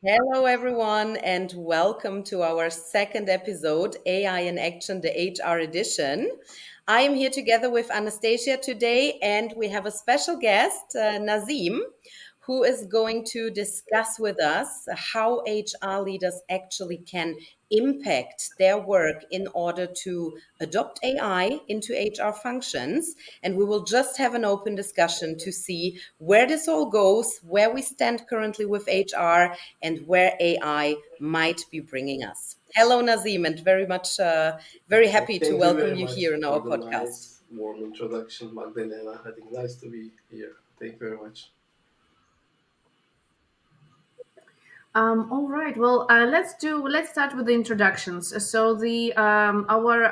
Hello, everyone, and welcome to our second episode, AI in Action, the HR edition. I am here together with Anastasia today, and we have a special guest, Nazim, who is going to discuss with us how HR leaders actually can impact their work in order to adopt AI into HR functions. And we will just have an open discussion to see where this all goes, where we stand currently with HR, and where AI might be bringing us. Hello, Nazim, and very happy to Thank you very welcome you much here in for our the podcast. nice, warm introduction, Magdalena. I think nice to be here. Thank you very much. All right. Well, let's start with the introductions. So the our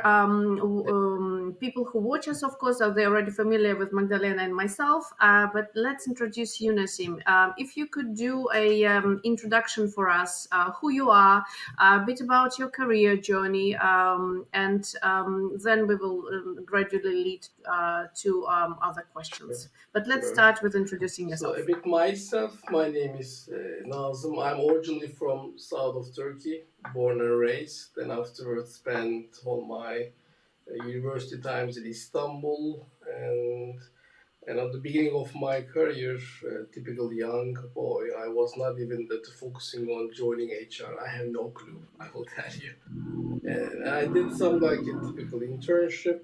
people who watch us, of course, are they already familiar with Magdalena and myself. But let's introduce you, Nasim. If you could do a introduction for us, who you are, a bit about your career journey, and then we will gradually lead to other Sure, questions. But let's sure. start with introducing So a yourself. bit myself. My name is Nazım. I'm originally from south of Turkey, born and raised. Then afterwards spent all my university times in Istanbul and at the beginning of my career, typical young boy, I was not even that focusing on joining HR. I have no clue, I will tell you. And I did some like a typical internship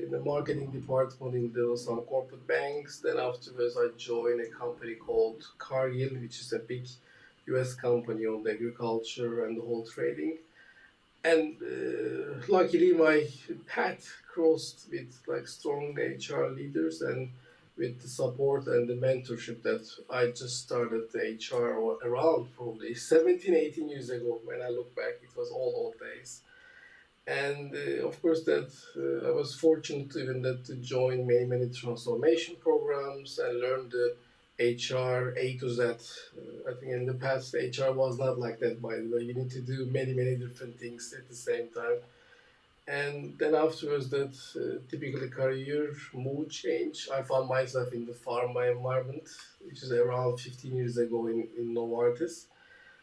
in the marketing department in some corporate banks. Then afterwards, I joined a company called Cargill, which is a big U.S. company on the agriculture and the whole trading. And luckily, my path crossed with like strong HR leaders and with the support and the mentorship that I just started the HR around probably 17, 18 years ago. When I look back, it was all old days. And of course, that I was fortunate even that to join many transformation programs and learn the HR A to Z. I think in the past HR was not like that. By the way, you need to do many different things at the same time. And then afterwards, that typically career mood change. I found myself in the pharma environment, which is around 15 years ago in Novartis.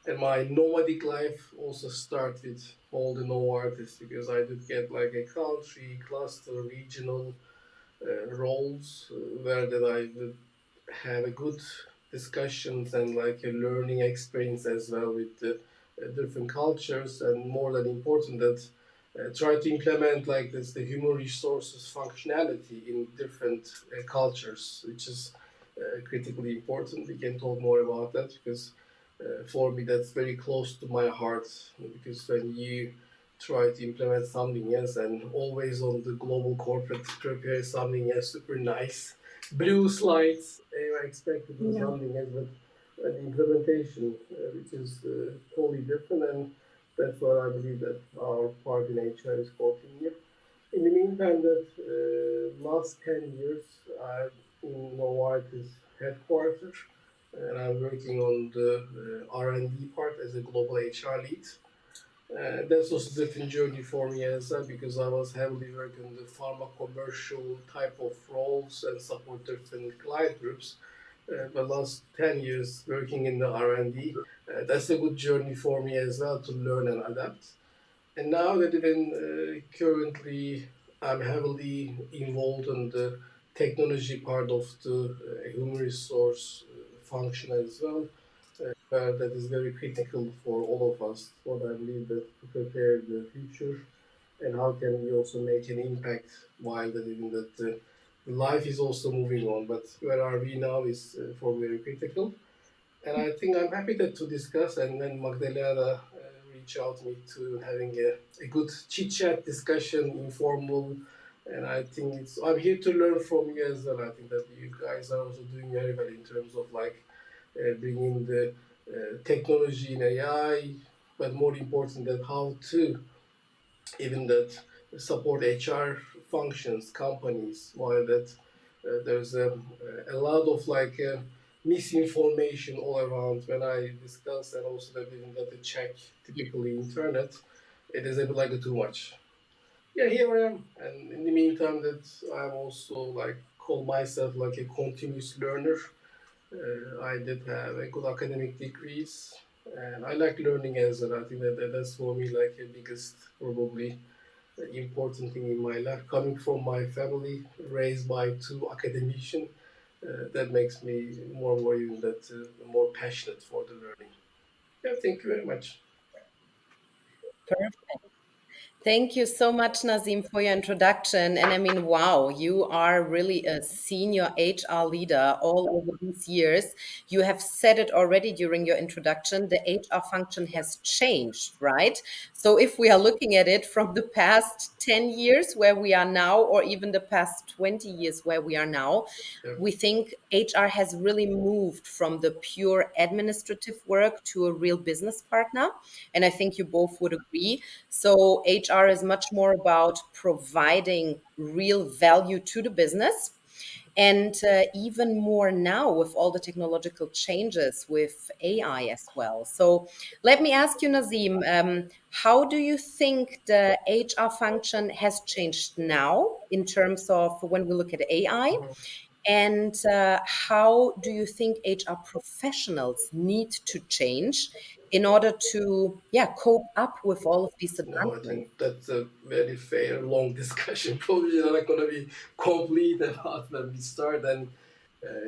And my nomadic life also started with all the Novartis because I did get like a country, cluster, regional roles where that I would have a good discussions and like a learning experience as well with the different cultures and more than important that try to implement like this the human resources functionality in different cultures, which is critically important. We can talk more about that because for me that's very close to my heart because when you try to implement something else and always on the global corporate prepare something else super nice blue slides I expect to do Yeah. something else but the implementation which is totally different and that's what I believe that our part in HR is continue. In the meantime, that last 10 years, I'm in Novartis headquarters, and I'm working on the R&D part as a global HR lead. That's also a different journey for me as well because I was heavily working on the pharma commercial type of roles and support different client groups. The last 10 years working in the R&D, that's a good journey for me as well to learn and adapt. And now that even currently I'm heavily involved in the technology part of the human resource function as well, that is very critical for all of us. What I believe that to prepare the future and how can we also make an impact while that even that life is also moving on. But where are we now is for very critical. And I think I'm happy to discuss. And then Magdalena reach out me to having a good chit chat discussion, informal. And I think I'm here to learn from you as well. I think that you guys are also doing very well in terms of like bringing the technology in AI, but more important that how to even that support HR functions, companies, while that there's a lot of like misinformation all around when I discuss and also that even that the check typically internet, it is a bit like too much. Yeah, here I am, and in the meantime, that I'm also like call myself like a continuous learner. I did have a good academic degrees. and I like learning as well. I think that's for me like a biggest probably important thing in my life. Coming from my family, raised by two academicians, that makes me more even that more passionate for the learning. Yeah, thank you very much. Thank you so much, Nazim, for your introduction. And I mean, wow, you are really a senior HR leader all over these years. You have said it already during your introduction. The HR function has changed, right? So if we are looking at it from the past 10 years where we are now, or even the past 20 years where we are now, Yeah. we think HR has really moved from the pure administrative work to a real business partner. And I think you both would agree. So HR is much more about providing real value to the business. And even more now with all the technological changes with AI as well. So let me ask you, Nazim, how do you think the HR function has changed now in terms of when we look at AI? And how do you think HR professionals need to change in order to, yeah, cope up with all of these No, I advancements? think that's a very fair, long discussion. Probably not going to be complete about when we start. And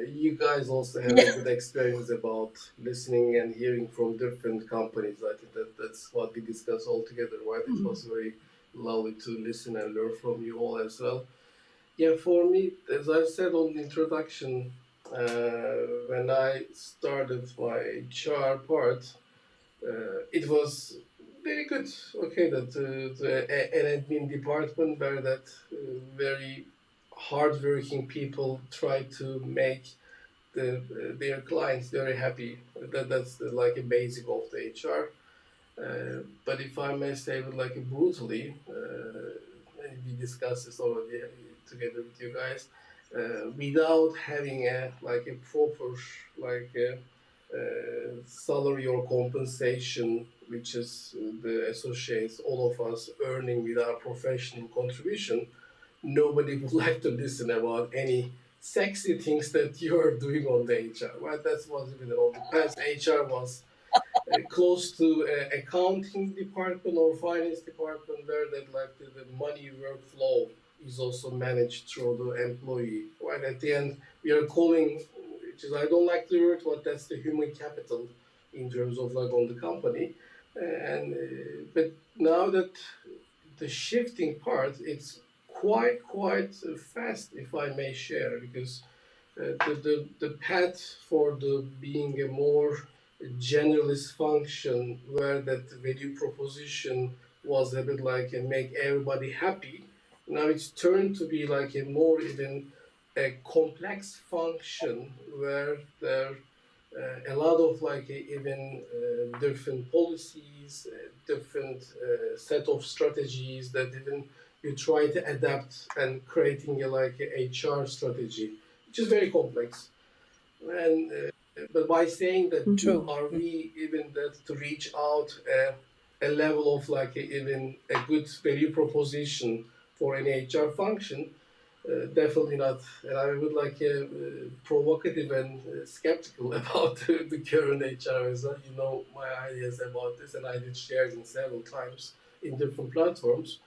you guys also have a Yeah. good experience about listening and hearing from different companies. I think that's what we discussed all together, right? It was very lovely to listen and learn from you all as well. Yeah, for me, as I said on the introduction, when I started my HR part, it was very good. Okay, that an admin department where that very hardworking people try to make their clients very happy. That's like a basic of the HR. But if I may say it like brutally, and we discussed this already together with you guys, without having a like a proper like a, salary or compensation, which is the associates all of us earning with our professional contribution, nobody would like to listen about any sexy things that you are doing on the HR. Right? That's what even on the past HR was close to accounting department or finance department where that like the money workflow is also managed through the employee. Right at the end, we are calling, which is I don't like the word, but that's the human capital in terms of like on the company. And but now that the shifting part, it's quite fast, if I may share, because the path for the being a more generalist function where that value proposition was a bit like a make everybody happy. Now it's turned to be like a more even a complex function where there a lot of like even different policies, different set of strategies that even you try to adapt and creating a like a HR strategy, which is very complex. And but by saying that, True. are we even that to reach out a level of like even a good value proposition for any HR function? Definitely not. And I would like provocative and skeptical about the current HR as well. You know my ideas about this, and I did share them several times in different platforms.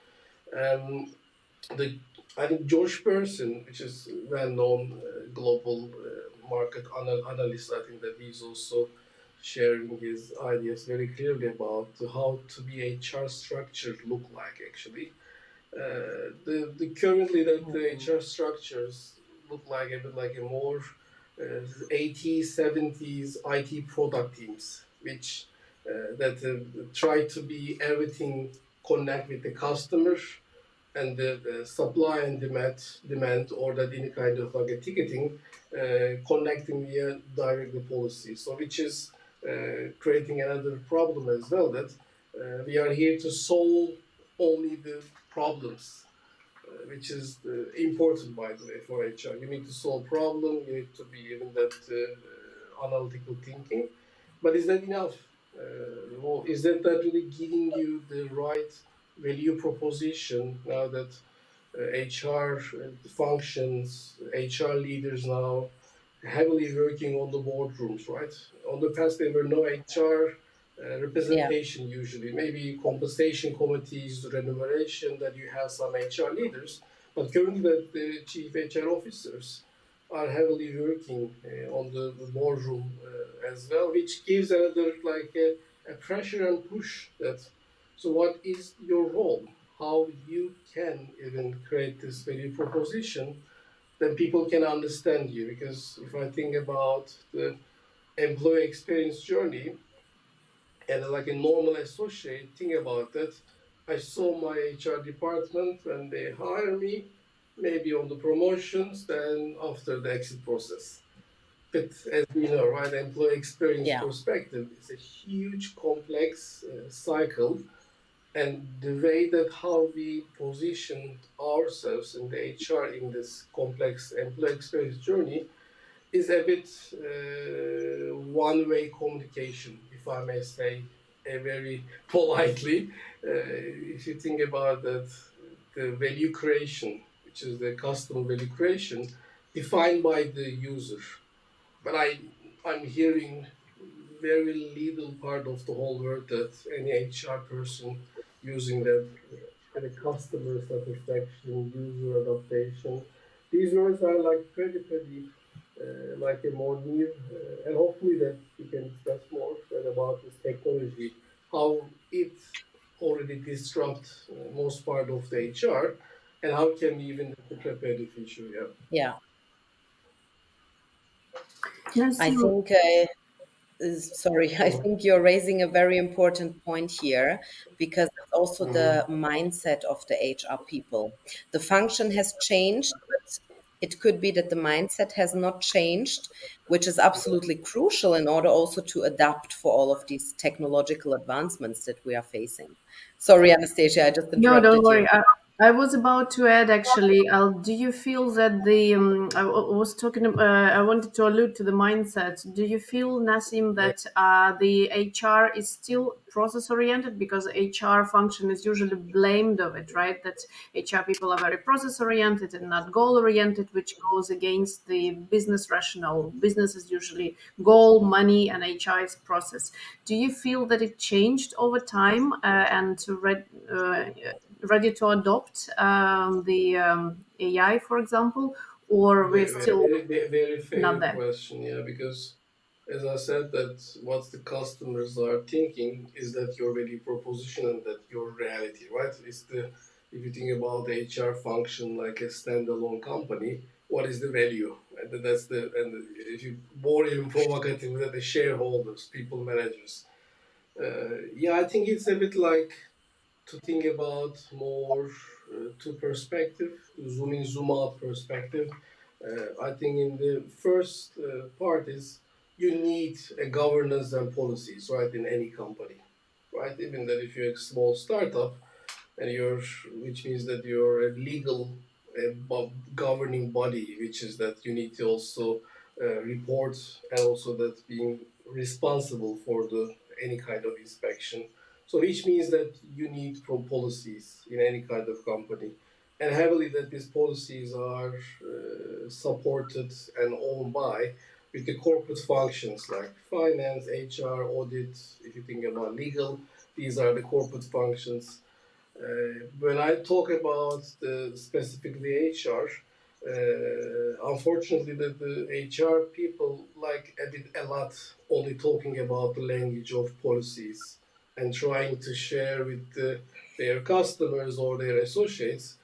Um, the I think George Person, which is well-known global market analyst, I think that he's also sharing his ideas very clearly about how to be HR structure look like actually. The currently that the HR structures look like a bit like a more 80s 70s IT product teams, which that try to be everything connect with the customer and the supply and demand or that any kind of like a ticketing connecting via direct the policy. So which is creating another problem as well that we are here to solve only the problems, which is important by the way for HR. You need to solve problem. You need to be even that analytical thinking. But is that enough? Well, is that really giving you the right value proposition now that HR functions, HR leaders now heavily working on the boardrooms, right? On the past, there were no HR. Yeah. representation usually, maybe compensation committees, remuneration, that you have some HR leaders, but currently the chief HR officers are heavily working on the boardroom as well, which gives another like a pressure and push that. So what is your role? How you can even create this value proposition, then people can understand you. Because if I think about the employee experience journey, and like a normal associate, think about that. I saw my HR department when they hire me, maybe on the promotions, then after the exit process. But as we know, right, employee experience Yeah. perspective is a huge, complex cycle, and the way that how we position ourselves in the HR in this complex employee experience journey is a bit one-way communication, if I may say, very politely. If you think about that, the value creation, which is the customer value creation, defined by the user. But I'm hearing very little part of the whole world that any HR person using that the customer satisfaction, user adaptation. These words are like pretty like a more new, and hopefully that we can discuss more about this technology, how it already disrupt most part of the HR, and how can we even prepare the future. Yeah. Yeah. I Nazim, think sorry, I Mhm. think you're raising a very important point here because it's also the mindset of the HR people. The function has changed, but it could be that the mindset has not changed, which is absolutely crucial in order also to adapt for all of these technological advancements that we are facing. Sorry, Anastasia, I just no, don't interrupted worry. you. I was about to add actually. Do you feel that the was talking? I wanted to allude to the mindset. Do you feel, Nassim, that the HR is still process oriented because HR function is usually blamed of it, right? That HR people are very process oriented and not goal oriented, which goes against the business rationale. Business is usually goal, money, and HR is process. Do you feel that it changed over time and ready to adopt the AI, for example, or we're still Very not fair there? question, yeah, because as I said, that what the customers are thinking is that your value proposition and that your reality, right? It's the if you think about the HR function like a standalone company, what is the value? And that's the and if you more even provocative, that the shareholders, people managers. Yeah, I think it's a bit like to think about more to perspective, zoom in, zoom out perspective. I think in the first part is you need a governance and policies, right, in any company, right? Even that if you're a small startup, and you're, which means that you're a legal governing body, which is that you need to also report, and also that being responsible for the any kind of inspection. So which means that you need from policies in any kind of company, and heavily that these policies are supported and owned by with the corporate functions like finance, HR, audit. If you think about legal, these are the corporate functions. When I talk about the specifically HR, unfortunately, the HR people like a bit a lot only talking about the language of policies and trying to share with their customers or their associates.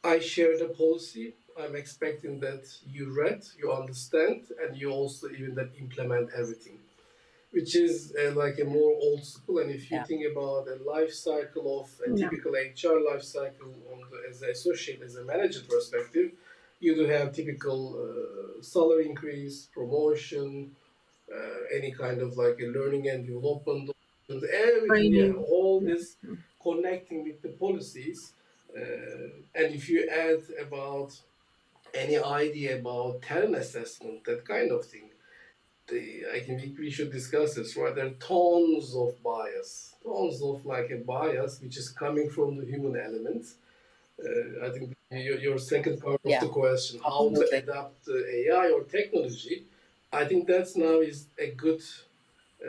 I share the policy. I'm expecting that you read, you understand, and you also even that implement everything, which is like a more old school. And if you Yeah. think about a life cycle of a Yeah, typical HR life cycle on as an associate, as a manager perspective, you do have typical salary increase, promotion, any kind of like a learning and development, everything. Yeah, training. all Yeah. this connecting with the policies. And if you add about any idea about talent assessment, that kind of thing, I think we should discuss this, right? There are tons of bias, tons of like a bias which is coming from the human element. I think your second part of Yeah. the question, how to Absolutely. adapt the AI or technology, I think that's now is a good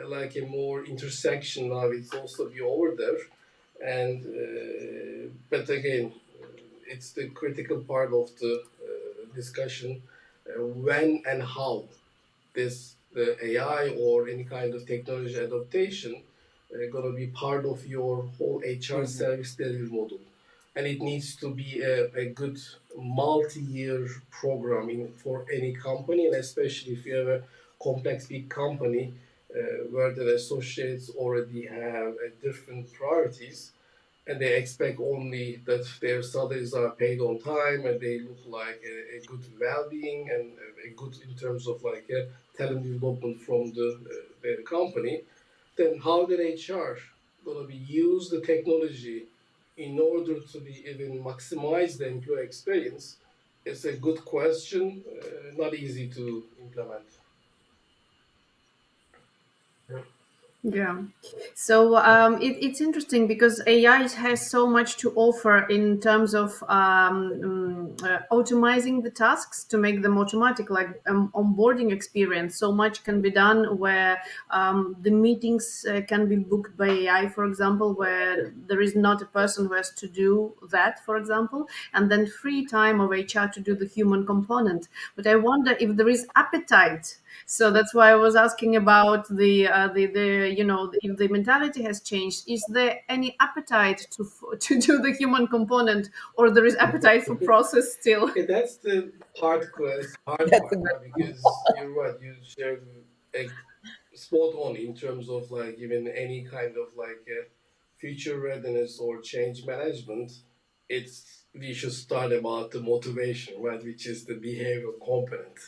like a more intersection now. It's also be over there, and but again, it's the critical part of the discussion, when and how this the AI or any kind of technology adaptation going to be part of your whole HR Mhm. service delivery model. And it needs to be a good multi-year program for any company, and especially if you have a complex big company where the associates already have different priorities, and they expect only that their salaries are paid on time and they look like a good well-being and a good in terms of like a talent development from their company, then how did HR gonna be use the technology in order to be even maximize the employee experience? It's a good question, not easy to implement. Yeah. So it's interesting because AI has so much to offer in terms of automizing the tasks to make them automatic, like onboarding experience. So much can be done where the meetings can be booked by AI, for example, where there is not a person who has to do that, for example, and then free time of HR to do the human component. But I wonder if there is appetite, so that's why I was asking about the if the mentality has changed. Is there any appetite to to do the human component, or there is appetite for process still? Okay, that's the hard That's a part, good right? Because you're right, you shared a spot on in terms of like even any kind of like future readiness or change management. It's we should start about the motivation, right, which is the behavioral component.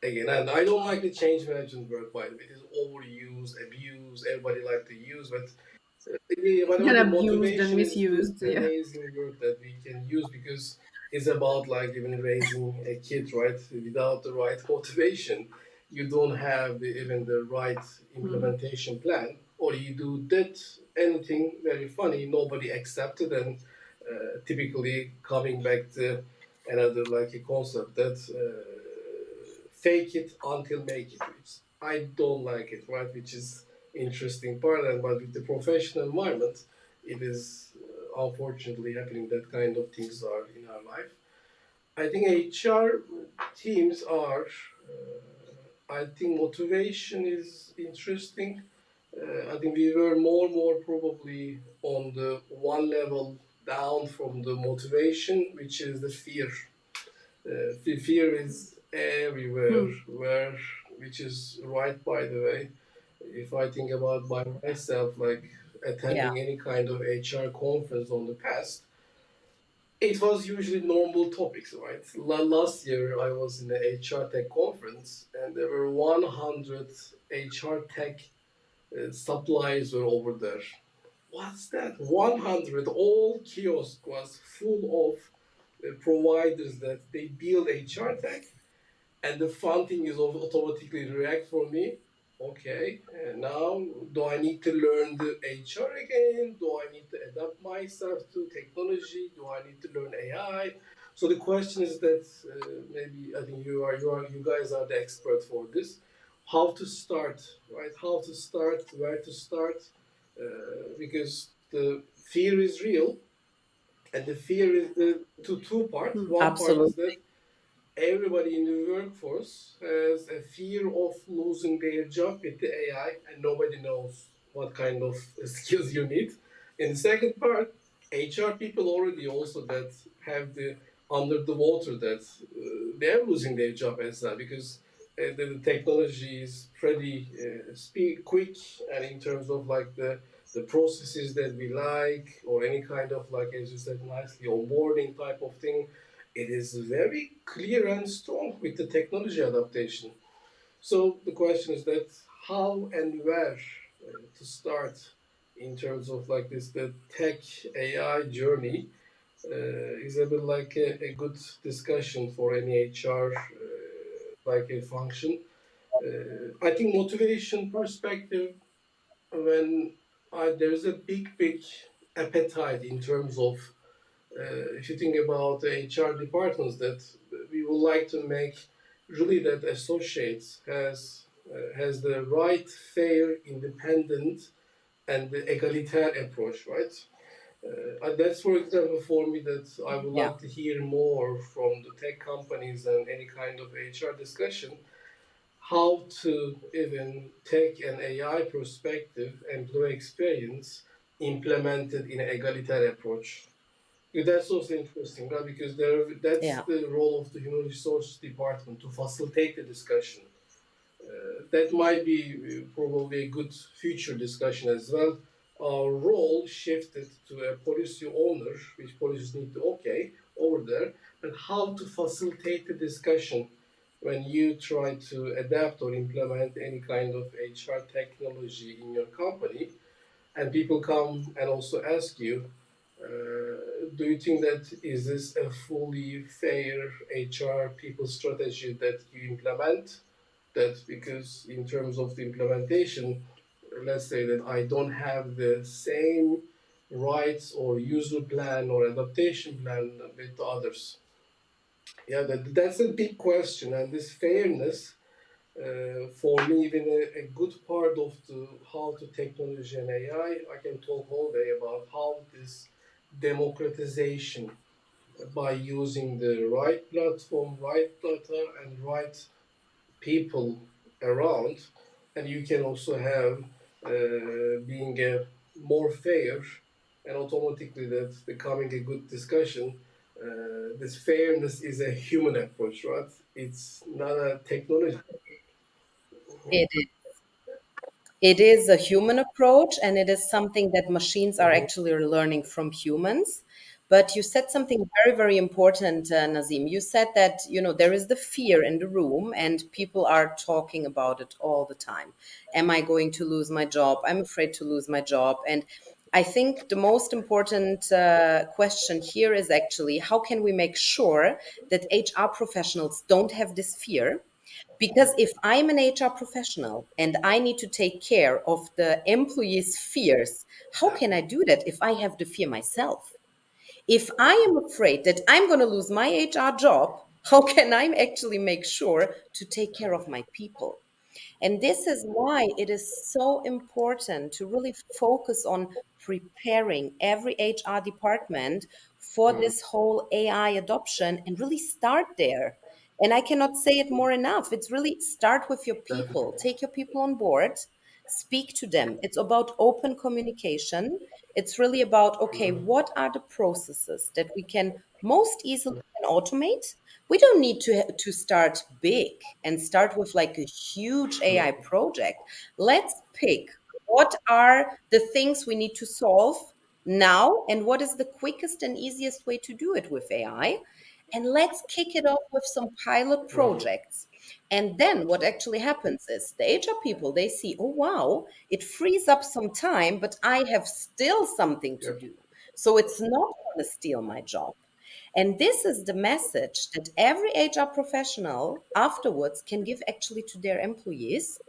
Again, and I don't like the change management work, by the way. It is overused, abused. Everybody like to use, but yeah, whatever And the abused and motivation is the misused. Yeah. amazing word that we can use, because it's about like even raising a kid, right? Without the right motivation, you don't have even the right Mm. implementation plan, or you do that anything very funny, nobody accepted, and typically coming back to another like a concept that fake it until make it, which I don't like it, right? Which is interesting part, and but with the professional environment, it is unfortunately happening that kind of things are in our life. I think HR teams are. I think motivation is interesting. I think we were more and more probably on the one level down from the motivation, which is the fear. Fear is everywhere, Hmm. where which is right, by the way. If I think about by myself, like yeah. attending any kind of HR conference on the past, it was usually normal topics, right? Last year I was in the HR tech conference, and there were 100 HR tech suppliers were over there. What's that? 100. All kiosk was full of providers that they build HR tech, and the fun thing is automatically react for me. Okay, and now do I need to learn the HR again? Do I need to adapt myself to technology? Do I need to learn AI? So the question is that maybe I think you guys are the expert for this. How to start, right? How to start? Where to start? Because the fear is real, and the fear is the two parts. Hmm. One part is Absolutely. that everybody in the workforce has a fear of losing their job with the AI, and nobody knows what kind of skills you need. In the second part, HR people already also that have the under the water that they're losing their job as well, because the technology is pretty speed quick, and in terms of like the processes that we like, or any kind of like, as you said nicely, onboarding type of thing, it is very clear and strong with the technology adaptation. So the question is that how and where to start in terms of like this the tech AI journey is a bit like a good discussion for any HR like a function. I think motivation perspective, when there's a big appetite in terms of if you think about the HR departments, that we would like to make really that associates has has the right, fair, independent, and the egalitarian approach, right? That's, for example, for me that I would Yeah. like to hear more from the tech companies and any kind of HR discussion, how to even take an AI perspective, employee experience, implemented in an egalitarian approach. Yeah, that's also interesting, right? Because that's Yeah. the role of the human resources department to facilitate the discussion. That might be probably a good future discussion as well. Our role shifted to a policy owner, which policies need to okay over there, and how to facilitate the discussion when you try to adapt or implement any kind of HR technology in your company, and people come and also ask you, do you think that is this a fully fair HR people strategy that you implement? That because in terms of the implementation, let's say that I don't have the same rights or user plan or adaptation plan with the others. Yeah, that's a big question, and this fairness for me, even a good part of the how to technology and AI, I can talk all day about how this democratization by using the right platform, right data, and right people around, and you can also have being a more fair and automatically that becoming a good discussion. This fairness is a human approach, right? It's not a technology. It It is a human approach, and it is something that machines are Mhm. actually learning from humans. But you said something very, very important, Nazim. You said that, there is the fear in the room, and people are talking about it all the time. Am I going to lose my job? I'm afraid to lose my job. And I think the most important question here is actually how can we make sure that HR professionals don't have this fear? Because if I'm an HR professional and I need to take care of the employees' fears, how can I do that if I have the fear myself? If I am afraid that I'm going to lose my HR job, how can I actually make sure to take care of my people? And this is why it is so important to really focus on preparing every HR department for Mm, this whole AI adoption and really start there. And I cannot say it more enough. It's really start with your people, definitely. take your people on board, speak to them. It's about open communication. It's really about, okay, what are the processes that we can most easily can automate? We don't need to start big and start with like a huge AI project. Let's pick what are the things we need to solve now and what is the quickest and easiest way to do it with AI. And let's kick it off with some pilot Mhm. projects. And then what actually happens is the HR people, they see, oh, wow, it frees up some time, but I have still something to Yep. do. So it's not going to steal my job. And this is the message that every HR professional afterwards can give actually to their employees,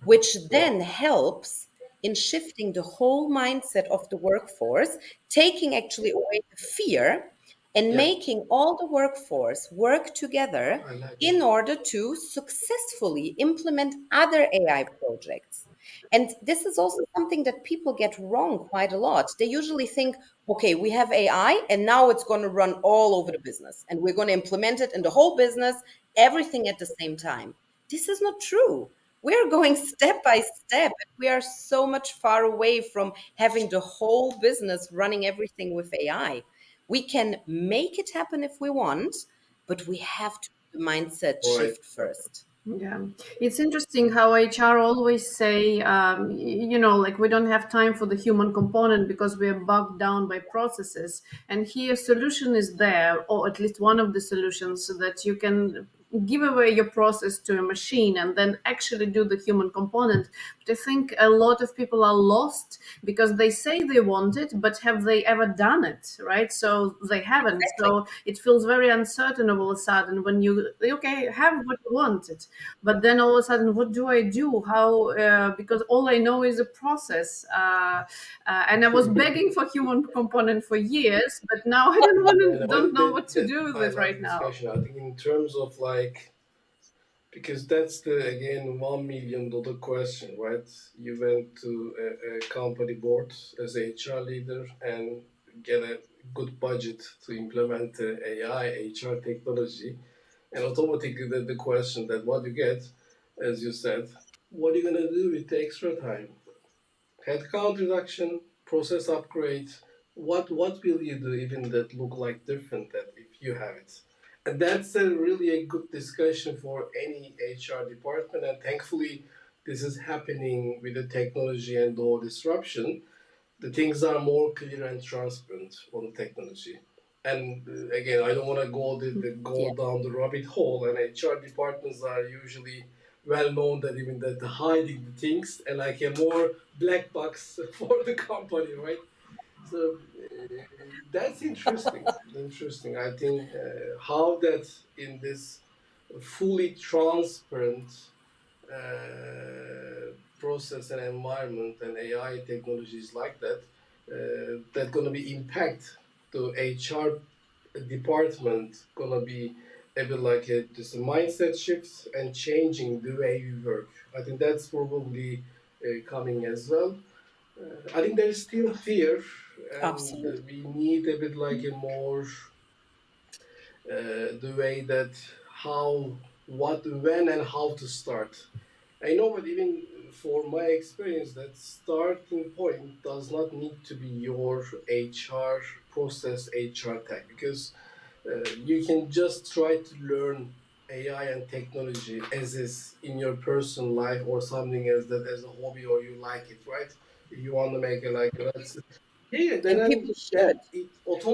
which Yeah. then helps in shifting the whole mindset of the workforce, taking actually away the fear and Yeah. making all the workforce work together I like it. in order to successfully implement other AI projects. And this is also something that people get wrong quite a lot. They usually think, okay, we have AI and now it's going to run all over the business and we're going to implement it in the whole business, everything at the same time. This is not true. We're going step by step. We are so much far away from having the whole business running everything with AI. We can make it happen if we want, but we have to do the mindset Right. shift first. Yeah, it's interesting how HR always say, like we don't have time for the human component because we are bogged down by processes. And here, solution is there, or at least one of the solutions, so that you can give away your process to a machine and then actually do the human component. But I think a lot of people are lost because they say they want it, but have they ever done it, right? So they haven't. Exactly. So it feels very uncertain all of a sudden when you, okay, have what you wanted, but then all of a sudden what do I do, how, because all I know is a process, and I was begging for human component for years, but now I don't want And to, I don't think know what to that do with I it like right the now. discussion. I think in terms of like because that's the again $1 million question, right? You went to a company board as a HR leader and get a good budget to implement AI HR technology, and automatically the question that what you get, as you said, what are you gonna do with the extra time? Headcount reduction, process upgrade. What will you do even that look like different that if you have it? And that's a really a good discussion for any HR department. And thankfully, this is happening with the technology and all disruption. The things are more clear and transparent on the technology. And again, I don't want to Yeah, go down the rabbit hole. And HR departments are usually well known that even that hiding the things and like a more black box for the company, right? So that's interesting. Interesting. I think how that in this fully transparent process and environment and AI technologies like that, that gonna be impact the HR department gonna be a bit like just a mindset shift and changing the way we work. I think that's probably coming as well. I think there is still fear, and absolutely. we need a bit like a more the way that how, what, when, and how to start. I know, but even for my experience, that starting point does not need to be your HR process, HR tech, because you can just try to learn AI and technology as is in your personal life or something as that as a hobby or you like it, right? If you want to make it like that's yeah, And people should. then it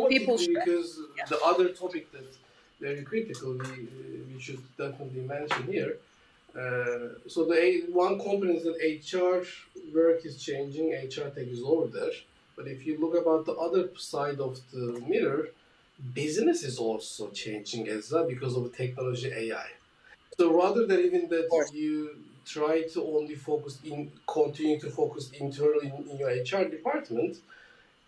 People automatically should. because the other topic that's very critical we should definitely mention here. So one component is that HR work is changing, HR tech is over there. But if you look about the other side of the mirror, business is also changing as well because of technology AI. So rather than even Of that course. you try to only continue to focus internally in your HR department,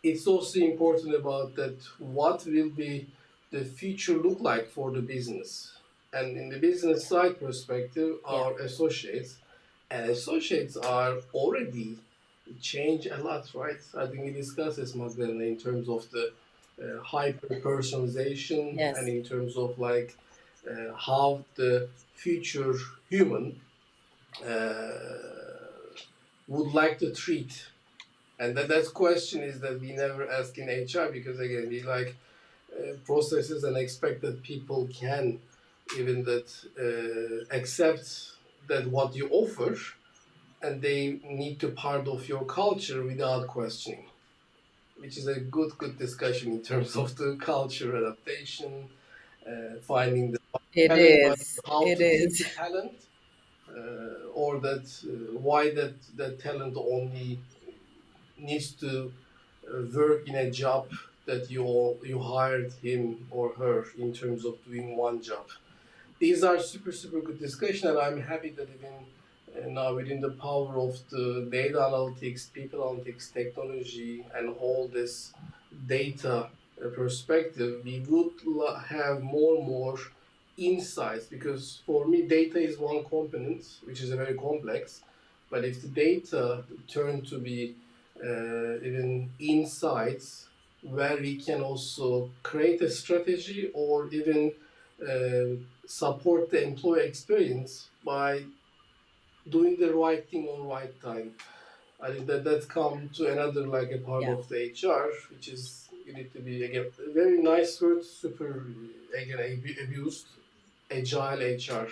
it's also important about that what will be the future look like for the business. And in the business side perspective, Yeah. our associates and associates are already change a lot, right? I think we discussed this, Magdalena, in terms of the hyper personalization and Yes. in terms of like how the future human would like to treat. And that question is that we never ask in HR because again we like processes and expect that people can even that accept that what you offer and they need to part of your culture without questioning, which is a good discussion in terms of the culture adaptation, finding the It talent, but is. how It to keep is. the talent, or that why that talent only needs to work in a job that you hired him or her in terms of doing one job. These are super good discussion, and I'm happy that even now within the power of the data analytics, people analytics, technology, and all this data perspective, we would have more and more insights. Because for me, data is one component, which is a very complex. But if the data turn to be even insights, where we can also create a strategy or even support the employee experience by doing the right thing on right time. I think that that's come to another like a part Yeah. of the HR, which is you need to be again a very nice word, super again abused, agile HR,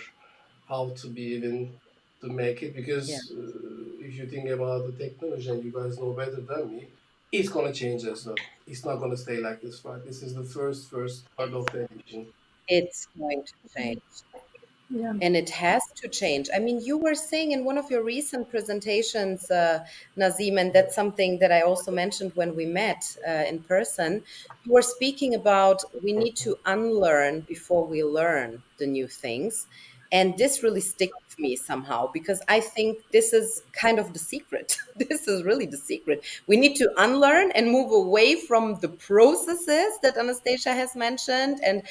how to be even to make it Yeah. because if you think about the technology and you guys know better than me, it's gonna change as well. It's not gonna stay like this, right? This is the first part of the edition. It's going to change. Yeah. And it has to change. I mean, you were saying in one of your recent presentations, Nazim, and that's something that I also mentioned when we met in person. You were speaking about we need to unlearn before we learn the new things. And this really sticks with me somehow because I think this is kind of the secret. This is really the secret. We need to unlearn and move away from the processes that Anastasia has mentioned and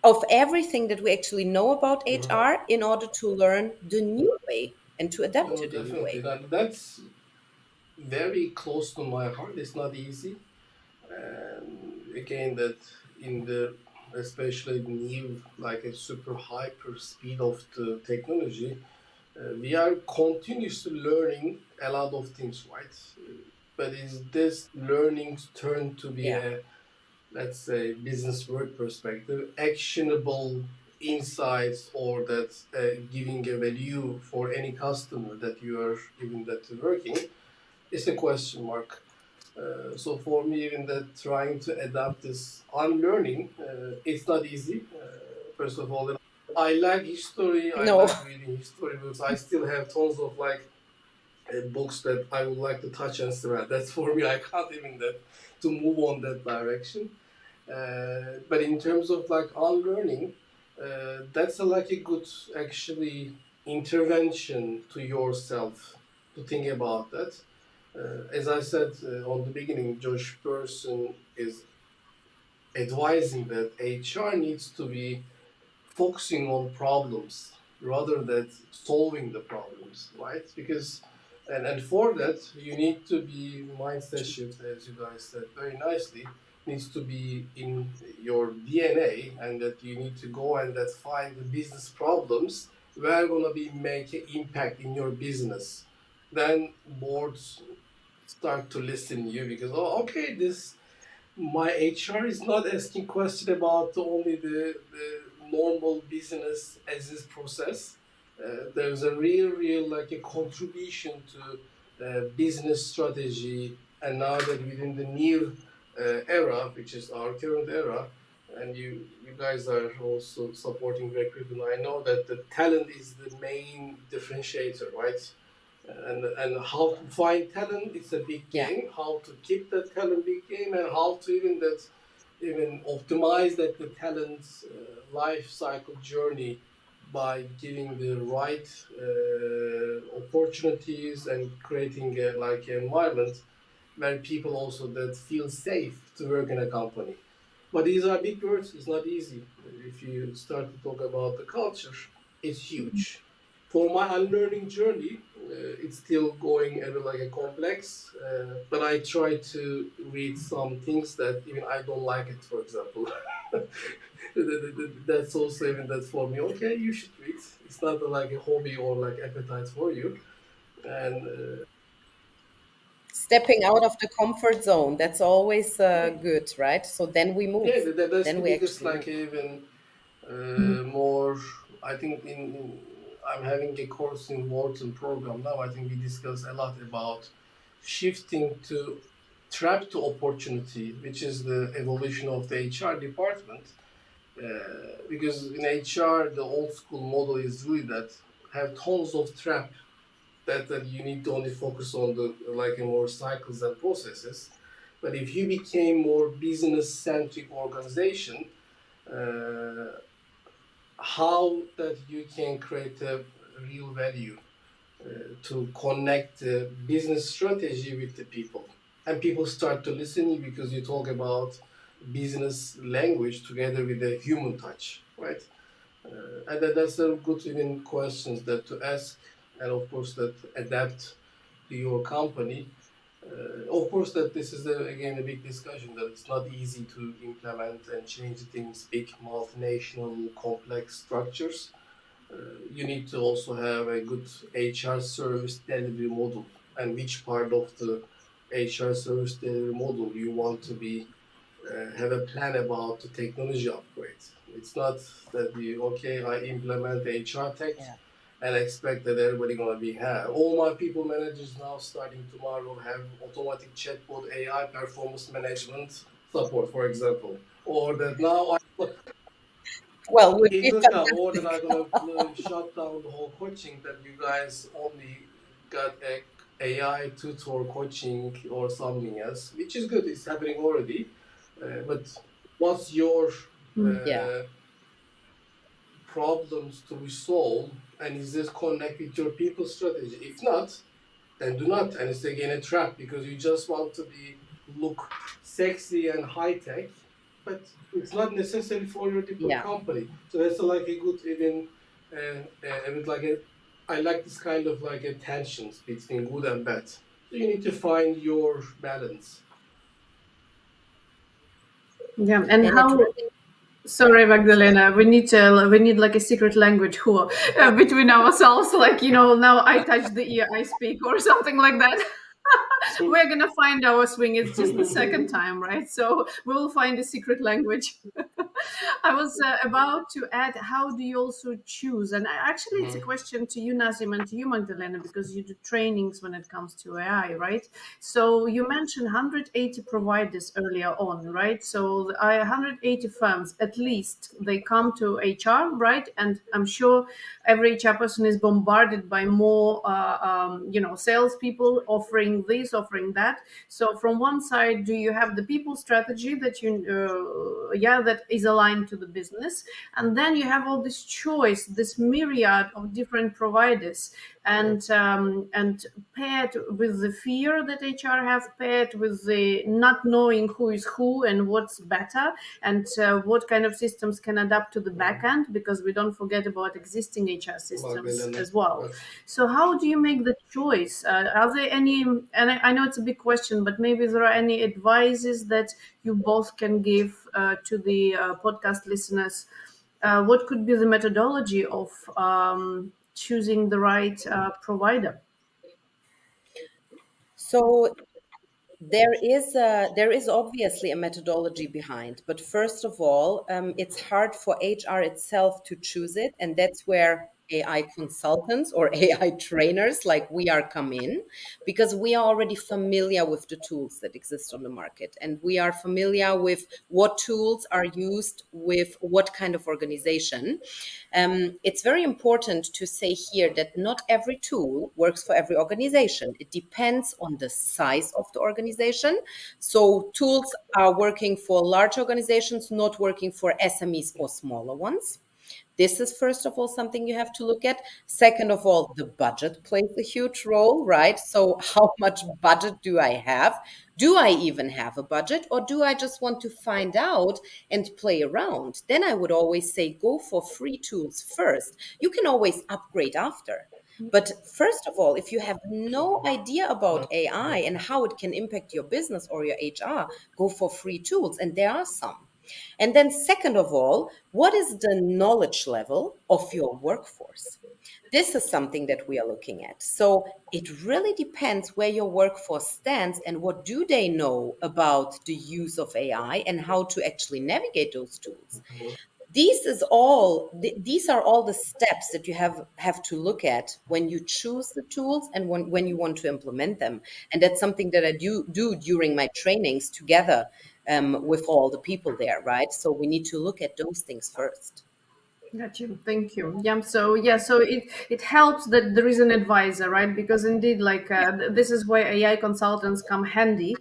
of everything that we actually know about Mhm. HR in order to learn the new way and to adapt No, to the new definitely. way. That's very close to my heart. It's not easy. And again, that in the especially new, like a super hyper speed of the technology, we are continuously learning a lot of things, right? But is this learning turned to be Yeah. a, let's say, business work perspective, actionable insights, or that giving a value for any customer that you are even that working? It's a question mark. So for me, even that trying to adapt this unlearning, it's not easy. First of all, I like history. I No. like reading history books. I still have tons of like books that I would like to touch and spread. That's for me. I can't even that to move on that direction. But in terms of like unlearning, that's like a good actually intervention to yourself to think about that. As I said on the beginning, Josh Person is advising that HR needs to be focusing on problems rather than solving the problems, right? Because and for that you need to be mindset shift, as you guys said very nicely, needs to be in your DNA, and that you need to go and that find the business problems where gonna be make an impact in your business. Then boards start to listen to you because, oh, okay, this my HR is not asking question about only the normal business as is process. There's a real like a contribution to business strategy, and now that within the new era, which is our current era, and you guys are also supporting recruitment. I know that the talent is the main differentiator, right? And how to find talent, it's a big Yeah. game. How to keep that talent, big game, and how to even optimize that the talent's life cycle journey by giving the right opportunities and creating a, like an environment where people also that feel safe to work in a company. But these are big words. It's not easy. If you start to talk about the culture, it's huge. For my unlearning journey, it's still going a bit like a complex. But I try to read some things that even I don't like it. For example, that's also even that for me. Okay, you should read. It's not like a hobby or like appetite for you. And Stepping out of the comfort zone, that's always good, right? So then we yeah, move. that's the Then we biggest actually like move. even more. I think in I'm having a course in Wharton program now. I think we discuss a lot about shifting to trap to opportunity, which is the evolution of the HR department. Because in HR, the old school model is really that have tons of trap that you need to only focus on the like more cycles and processes. But if you became more business centric organization, uh, how that you can create a real value to connect the business strategy with the people, and people start to listen you because you talk about business language together with the human touch, right? And that's a good even questions that to ask, and of course that adapt to your company. Of course, that this is again a big discussion that it's not easy to implement and change things, big multinational complex structures. You need to also have a good HR service delivery model, and which part of the HR service delivery model you want to be have a plan about the technology upgrades. It's not that you okay, I implement HR tech Yeah. and expect that everybody gonna be have. All my people managers now starting tomorrow have automatic chatbot AI performance management support, for example, or that now Well, would it be will come, or that fantastic. I'm gonna shut down the whole coaching that you guys only got a AI tutor coaching or something else, which is good. It's happening already. But what's your Yeah. uh, problems to resolve, and is this connect with your people strategy? If not, then do not. And it's again a trap because you just want to be look sexy and high tech, but it's not necessary for your Yeah. company. So that's like a good even, and like a, I like this kind of like a tensions between good and bad. So you need to find your balance. Yeah, and And it how? really, yeah. Sorry, Magdalena. We need like a secret language who between ourselves. Like now I touch the ear, I speak, or something like that. We're gonna find our swing. It's just the second time, right? So we'll find a secret language. I was about to add, how do you also choose? And actually, it's a question to you, Nazim, and to you, Magdalena, because you do trainings when it comes to AI, right? So you mentioned 180 providers earlier on, right? So the 180 firms, at least, they come to HR, right? And I'm sure every HR person is bombarded by more, salespeople offering this, offering that. So from one side, do you have the people strategy that that is aligned to the business, and then you have all this choice, this myriad of different providers, and paired with the fear that HR have, paired with the not knowing who is who and what's better, and what kind of systems can adapt to the back end, because we don't forget about existing HR systems Magdalena, as well. So how do you make the choice? Are there any, and I know it's a big question, but maybe there are any advices that you both can give to the podcast listeners? What could be the methodology of choosing the right provider? So there is obviously a methodology behind, but first of all, it's hard for HR itself to choose it, and that's where AI consultants or AI trainers like we are come in, because we are already familiar with the tools that exist on the market, and we are familiar with what tools are used with what kind of organization. It's very important to say here that not every tool works for every organization. It depends on the size of the organization. So tools are working for large organizations, not working for SMEs or smaller ones. This is, first of all, something you have to look at. Second of all, the budget plays a huge role, right? So, how much budget do I have? Do I even have a budget, or do I just want to find out and play around? Then I would always say go for free tools first. You can always upgrade after. But first of all, if you have no idea about AI and how it can impact your business or your HR, go for free tools. And there are some. And then, second of all, what is the knowledge level of your workforce? This is something that we are looking at. So it really depends where your workforce stands and what do they know about the use of AI and how to actually navigate those tools. These are all the steps that you have to look at when you choose the tools and when you want to implement them. And that's something that I do during my trainings together with all the people there, right? So we need to look at those things first. Got you. Thank you. Yeah. So yeah. So it helps that there is an advisor, right? Because indeed, like this is where AI consultants come handy,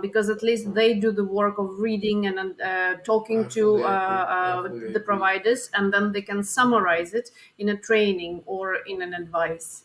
because at least they do the work of reading and talking I to fully agree. I fully the agree. providers, and then they can summarize it in a training or in an advice.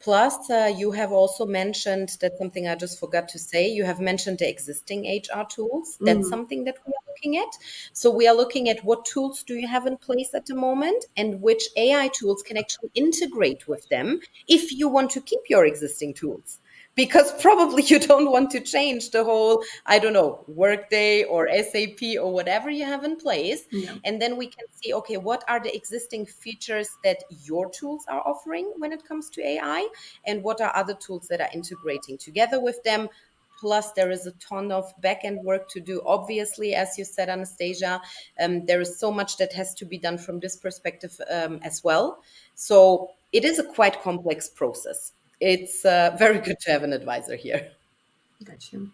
Plus, you have also mentioned that's something I just forgot to say. You have mentioned the existing HR tools. That's Mm. something that we are looking at. So we are looking at what tools do you have in place at the moment and which AI tools can actually integrate with them if you want to keep your existing tools. Because probably you don't want to change the whole, I don't know, Workday or SAP or whatever you have in place. Yeah. And then we can see, okay, what are the existing features that your tools are offering when it comes to AI? And what are other tools that are integrating together with them. Plus, there is a ton of back end work to do. Obviously, as you said, Anastasia, there is so much that has to be done from this perspective as well. So it is a quite complex process. It's very good to have an advisor here. Got you.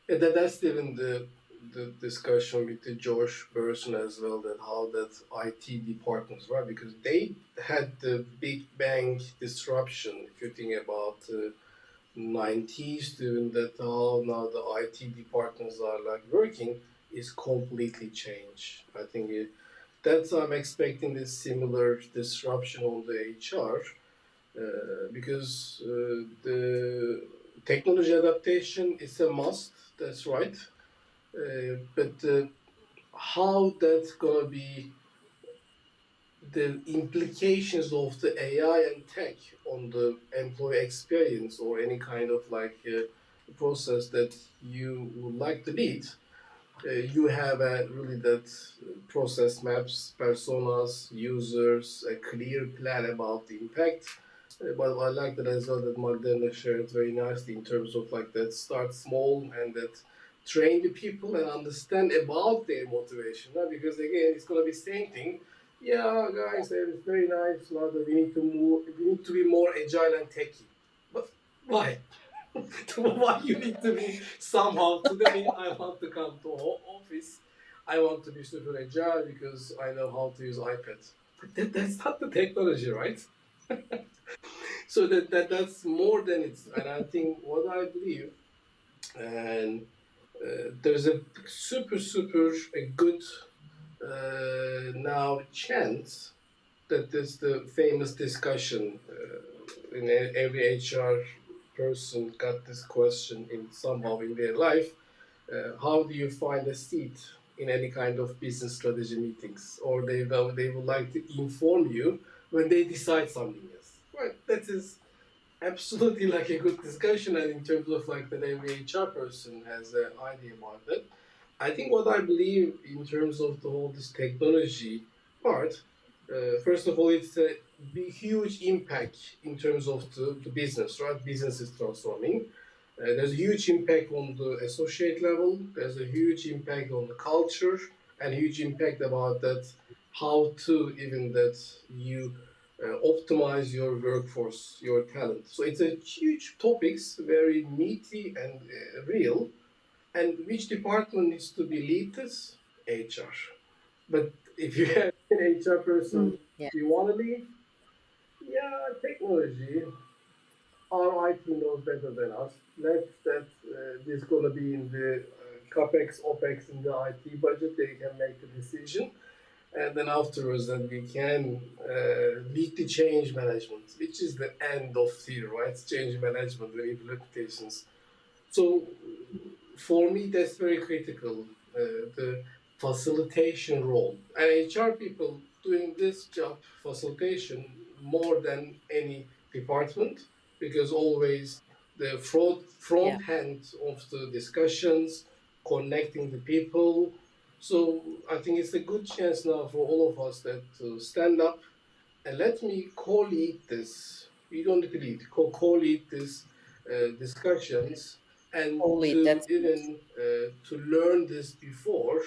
Yeah, that's even the discussion with the George Berson as well, that how that IT departments, right? Because they had the big bang disruption. If you think about 90s, doing that, how now the IT departments are like working is completely changed. I think that's I'm expecting this similar disruption on the HR, because the technology adaptation is a must. That's right. But how that's gonna be the implications of the AI and tech on the employee experience or any kind of like process that you would like to lead. You have a really that process maps, personas, users, a clear plan about the impact. But I like that as well that Magdalena shared very nicely in terms of like that start small and that train the people and understand about their motivation. Because again, it's gonna be same thing. Yeah, guys, it's very nice. Now that we need to move, we need to be more agile and techy. But why? Why you need to be somehow today? I want to come to office. I want to be super agile because I know how to use iPad. But that's not the technology, right? So that's more than it. And I think what I believe, and there's a super a good now chance that there's the famous discussion in every HR person got this question in somehow in their life. How do you find a seat in any kind of business strategy meetings, or they would like to inform you when they decide something else, right? That is absolutely like a good discussion, and in terms of like that every HR person has an idea about it. I think what I believe in terms of the whole this technology part, first of all, it's a huge impact in terms of the business, right? Business is transforming. There's a huge impact on the associate level. There's a huge impact on the culture, and huge impact about that how to even that you optimize your workforce, your talent. So it's a huge topics, very meaty and real. And which department needs to be lead this? HR. But if you have an HR Mm. person, Yeah. you want to lead? Yeah, technology. Our IT knows better than us. Let's that this gonna be in the capex, opex in the IT budget. They can make the decision, and then afterwards, then we can lead the change management, which is the end of the right change management and implementations. So for me, that's very critical. The facilitation role and HR people doing this job facilitation more than any department because always the Yeah. front hand of the discussions, connecting the people. So I think it's a good chance now for all of us that to stand up and let me co-lead this. You don't need to lead, co-lead this discussions and Holy, to that's good. even to learn this before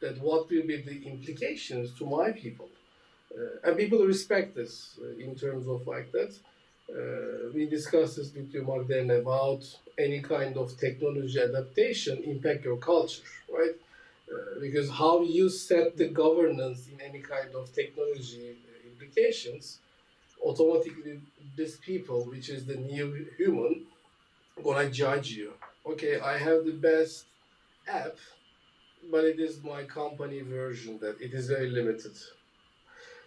that what will be the implications to my people and people respect this in terms of like that. We discussed this with you, Magdalena, about any kind of technology adaptation impact your culture, right? Because how you set the governance in any kind of technology implications, automatically these people, which is the new human, gonna judge you. Okay, I have the best app, but it is my company version that it is very limited.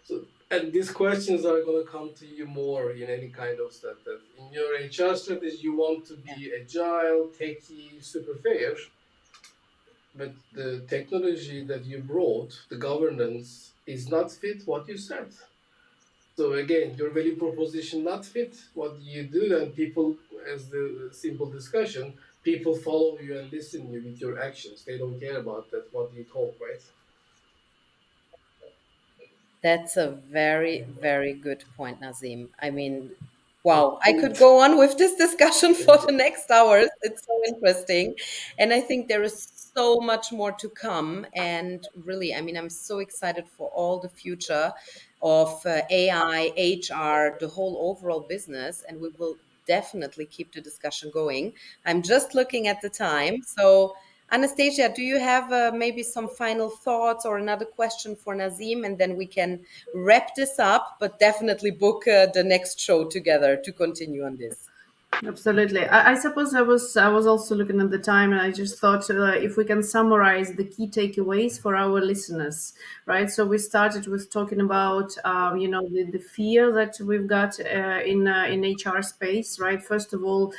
So, and these questions are gonna come to you more in any kind of stuff. That in your HR strategy, you want to Yeah. be agile, techy, super fair, but the technology that you brought, the governance, is not fit what you said. So again, your value proposition not fit what you do, and people, as the simple discussion, people follow you and listen you with your actions. They don't care about that what you talk, right? That's a very, very good point, Nazim. I mean, wow, I could go on with this discussion for the next hours. It's so interesting. And I think there is so much more to come. And really, I mean, I'm so excited for all the future of AI, HR, the whole overall business. And we will definitely keep the discussion going. I'm just looking at the time. So, Anastasia, do you have maybe some final thoughts or another question for Nazim? And then we can wrap this up, but definitely book the next show together to continue on this. Absolutely. I suppose I was also looking at the time, and I just thought if we can summarize the key takeaways for our listeners, right? So we started with talking about the fear that we've got in HR space, right? First of all,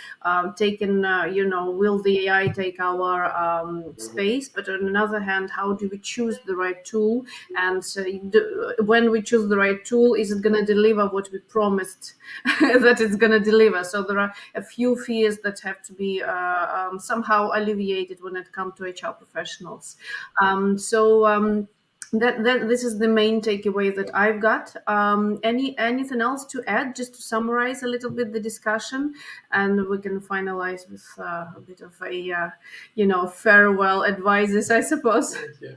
taking will the AI take our space? But on another hand, how do we choose the right tool? And when we choose the right tool, is it going to deliver what we promised that it's going to deliver? So there are a few fears that have to be somehow alleviated when it comes to HR professionals. That this is the main takeaway that I've got. Anything else to add, just to summarize a little bit the discussion, and we can finalize with a bit of a farewell advices, I suppose. Thank you.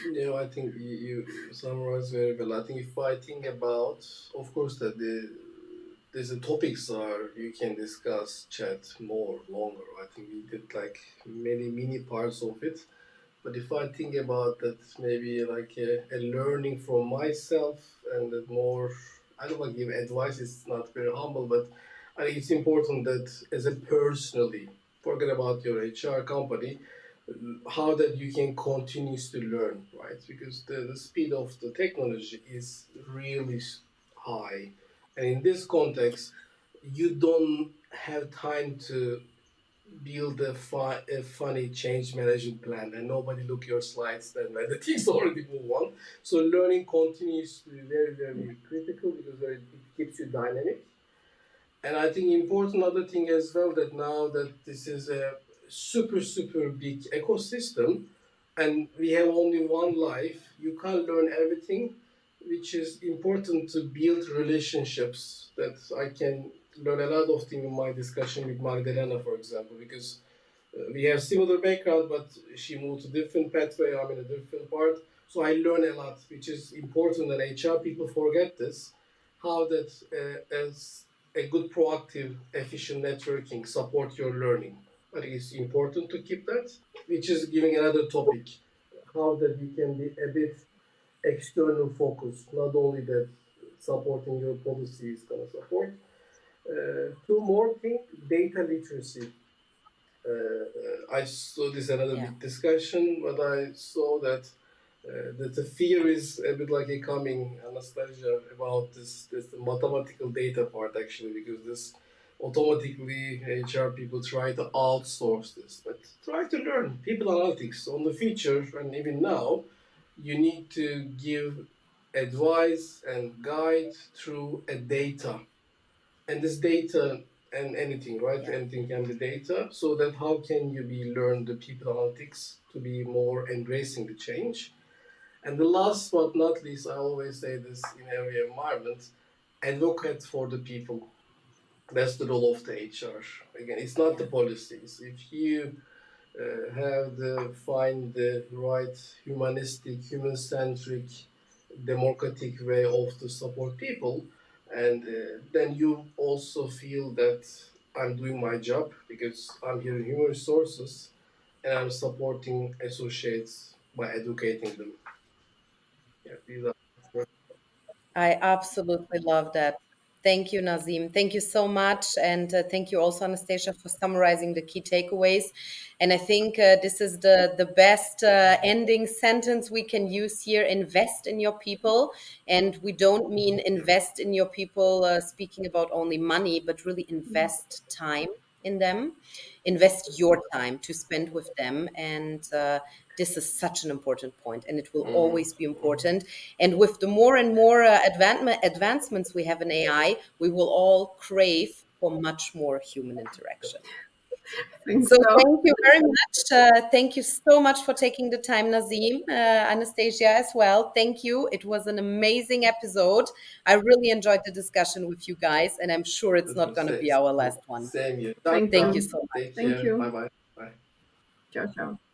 You know, I think you summarized very well. I think if I think about, of course, that there's the topics are you can discuss, chat more, longer. I think we did like many mini parts of it. But if I think about that, maybe like a learning from myself and that more, I don't want to give advice. It's not very humble, but I think it's important that as a personally, forget about your HR company, how that you can continues to learn, right? Because the speed of the technology is really high, and in this context, you don't have time to build a funny change management plan and nobody look your slides then when the things already move on. So learning continues to be very very critical because it keeps you dynamic. And I think important other thing as well that now that this is a super super big ecosystem and we have only one life, you can't learn everything, which is important to build relationships that I can learn a lot of things in my discussion with Magdalena, for example, because we have similar background, but she moved to different pathway. I'm in a different part, so I learn a lot, which is important. And HR people forget this, how that as a good proactive, efficient networking support your learning. But it's important to keep that, which is giving another topic, how that you can be a bit external focused, not only that supporting your policy is gonna support. Two more things: data literacy. I saw this another Yeah. big discussion, but I saw that the fear is a bit like a coming Anastasia about this mathematical data part actually because this automatically HR people try to outsource this, but try to learn people analytics on the future and even now you need to give advice and guide through a data and this data and anything, right? Yeah. Anything can be data. So that how can you be learn the people analytics to be more embracing the change? And the last but not least, I always say this in every environment: advocate for the people. That's the role of the HR. Again, it's not the Yeah. policies. If you have the find the right humanistic, human-centric, democratic way of to support people, and then you also feel that I'm doing my job because I'm here in human resources and I'm supporting associates by educating them. Yeah, these are. I absolutely love that. Thank you, Nazim. Thank you so much. And thank you also, Anastasia, for summarizing the key takeaways. And I think this is the best ending sentence we can use here. Invest in your people. And we don't mean invest in your people speaking about only money, but really invest time in them, invest your time to spend with them. And this is such an important point, and it will Mhm, always be mhm. important. And with the more and more advancements we have in AI, we will all crave for much more human interaction. I think So so. thank you very much. Thank you so much for taking the time, Nazim, Anastasia as well. Thank you. It was an amazing episode. I really enjoyed the discussion with you guys, and I'm sure it's That not was going to be our last one. same here. Thank Thank you you. so much. Take Thank care. you. Bye bye. Bye. Ciao, ciao.